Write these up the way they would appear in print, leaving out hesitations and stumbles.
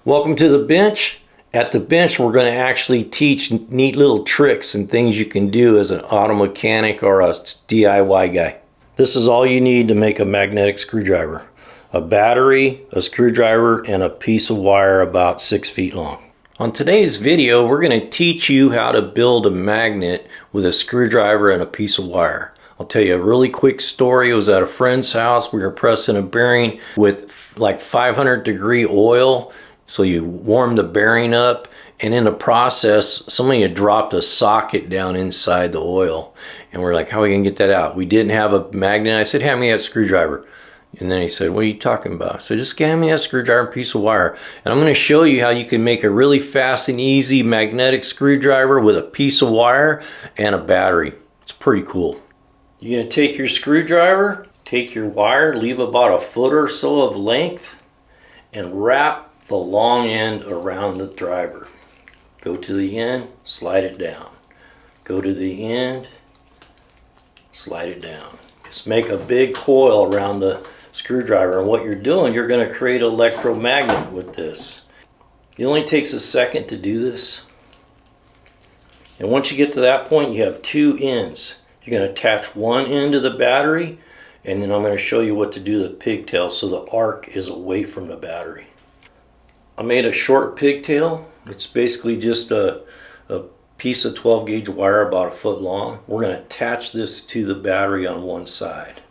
Welcome to the bench. At the bench, we're going to actually teach neat little tricks and things you can do as an auto mechanic or a DIY guy. This is all you need to make a magnetic screwdriver. A battery, a screwdriver, and a piece of wire about 6 feet long. On today's video, we're going to teach you how to build a magnet with a screwdriver and a piece of wire. I'll tell you a really quick story. It was at a friend's house. We were pressing a bearing with like 500-degree oil. So you warm the bearing up, and in the process, somebody had dropped a socket down inside the oil. And we're like, how are we going to get that out? We didn't have a magnet. I said, hand me that screwdriver. And then he said, what are you talking about? So just hand me that screwdriver and piece of wire. And I'm going to show you how you can make a really fast and easy magnetic screwdriver with a piece of wire and a battery. It's pretty cool. You're going to take your screwdriver, take your wire, leave about a foot or so of length, and wrap the long end around the driver. Go to the end, slide it down. Go to the end, slide it down. Just make a big coil around the screwdriver, and what you're doing, you're going to create an electromagnet with this. It only takes a second to do this. And once you get to that point, you have two ends. You're going to attach one end to the battery, and then I'm going to show you what to do to the pigtail so the arc is away from the battery. I made a short pigtail. It's basically just a piece of 12 gauge wire about a foot long. We're going to attach this to the battery on one side.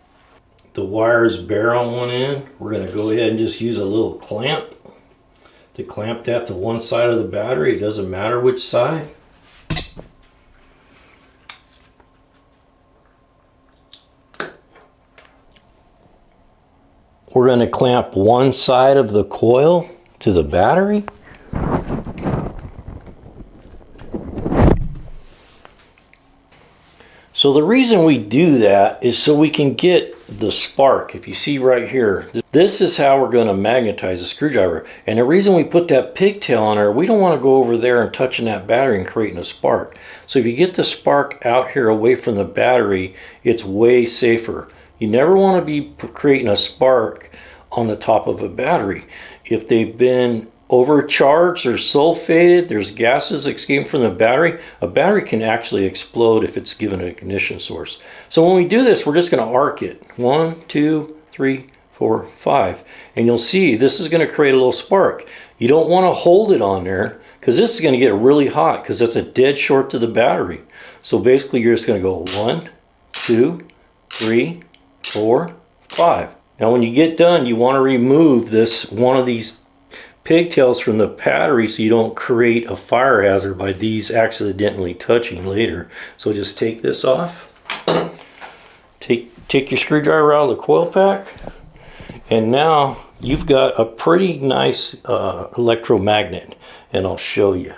The wire is bare on one end. We're going to go ahead and just use a little clamp to clamp that to one side of the battery. It doesn't matter which side. We're going to clamp one side of the coil to the battery. So the reason we do that is so we can get the spark. If you see right here, this is how we're going to magnetize the screwdriver. And the reason we put that pigtail on there, we don't want to go over there and touching that battery and creating a spark. So if you get the spark out here away from the battery, it's way safer. You never want to be creating a spark on the top of a battery. If they've been overcharged or sulfated, there's gases escaping from the battery. A battery can actually explode if it's given an ignition source. So when we do this, we're just going to arc it. 1, 2, 3, 4, 5. And you'll see this is going to create a little spark. You don't want to hold it on there because this is going to get really hot because that's a dead short to the battery. So basically you're just going to go 1, 2, 3, 4, 5. Now when you get done, you want to remove one of these pigtails from the battery so you don't create a fire hazard by these accidentally touching later. So just take this off. Take your screwdriver out of the coil pack. And now you've got a pretty nice electromagnet, and I'll show you.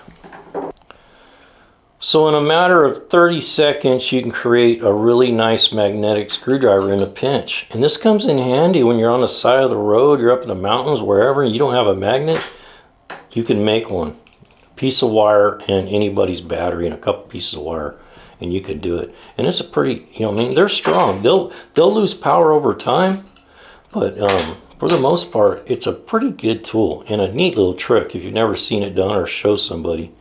So in a matter of 30 seconds, you can create a really nice magnetic screwdriver in a pinch. And this comes in handy when you're on the side of the road, you're up in the mountains, wherever, and you don't have a magnet, you can make one. A piece of wire and anybody's battery and a couple pieces of wire, and you can do it. And it's a pretty, I mean, they're strong. They'll lose power over time, but for the most part, it's a pretty good tool and a neat little trick if you've never seen it done or show somebody.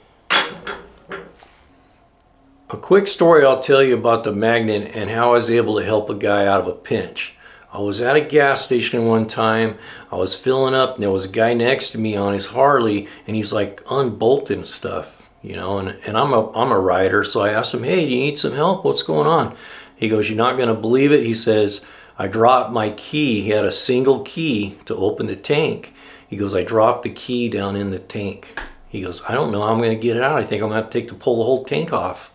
A quick story I'll tell you about the magnet and how I was able to help a guy out of a pinch. I was at a gas station one time. I was filling up, and there was a guy next to me on his Harley, and he's like unbolting stuff, and I'm a rider, so I asked him, hey, do you need some help? What's going on? He goes, you're not going to believe it. He says, I dropped my key. He had a single key to open the tank. He goes, I dropped the key down in the tank. He goes, I don't know how I'm going to get it out. I think I'm going to have to pull the whole tank off.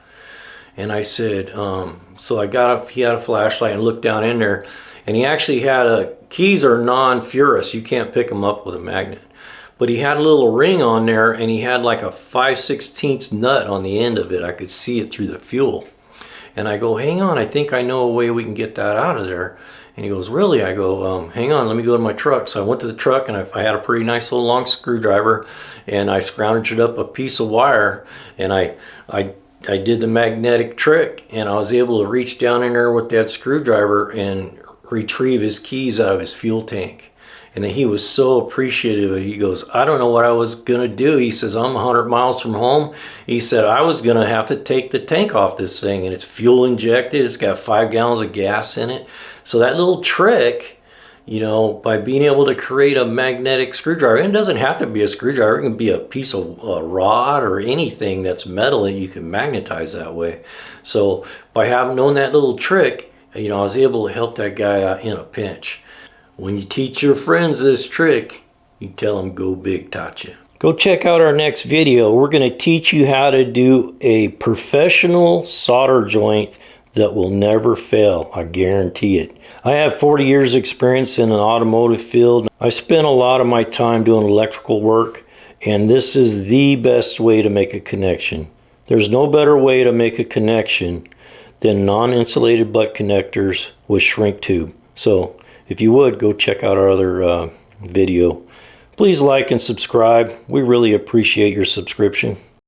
And I said, so I got up, he had a flashlight and looked down in there, and he actually had keys are non-ferrous. You can't pick them up with a magnet. But he had a little ring on there, and he had like a 5/16 nut on the end of it. I could see it through the fuel. And I go, hang on, I think I know a way we can get that out of there. And he goes, really? I go, hang on, let me go to my truck. So I went to the truck, and I had a pretty nice little long screwdriver, and I scrounged up a piece of wire, and I did the magnetic trick, and I was able to reach down in there with that screwdriver and retrieve his keys out of his fuel tank. And he was so appreciative. He goes, I don't know what I was going to do. He says, I'm 100 miles from home. He said, I was going to have to take the tank off this thing, and it's fuel injected. It's got 5 gallons of gas in it. So that little trick, you know, by being able to create a magnetic screwdriver, and it doesn't have to be a screwdriver, it can be a piece of rod or anything that's metal that you can magnetize that way. So by having known that little trick, you know, I was able to help that guy out in a pinch. When you teach your friends this trick, you tell them go big, Tatcha. Go check out our next video. We're going to teach you how to do a professional solder joint that will never fail. I guarantee it. I have 40 years experience in the automotive field. I spent a lot of my time doing electrical work, and this is the best way to make a connection. There's no better way to make a connection than non-insulated butt connectors with shrink tube. So if you would, go check out our other video. Please like and subscribe. We really appreciate your subscription.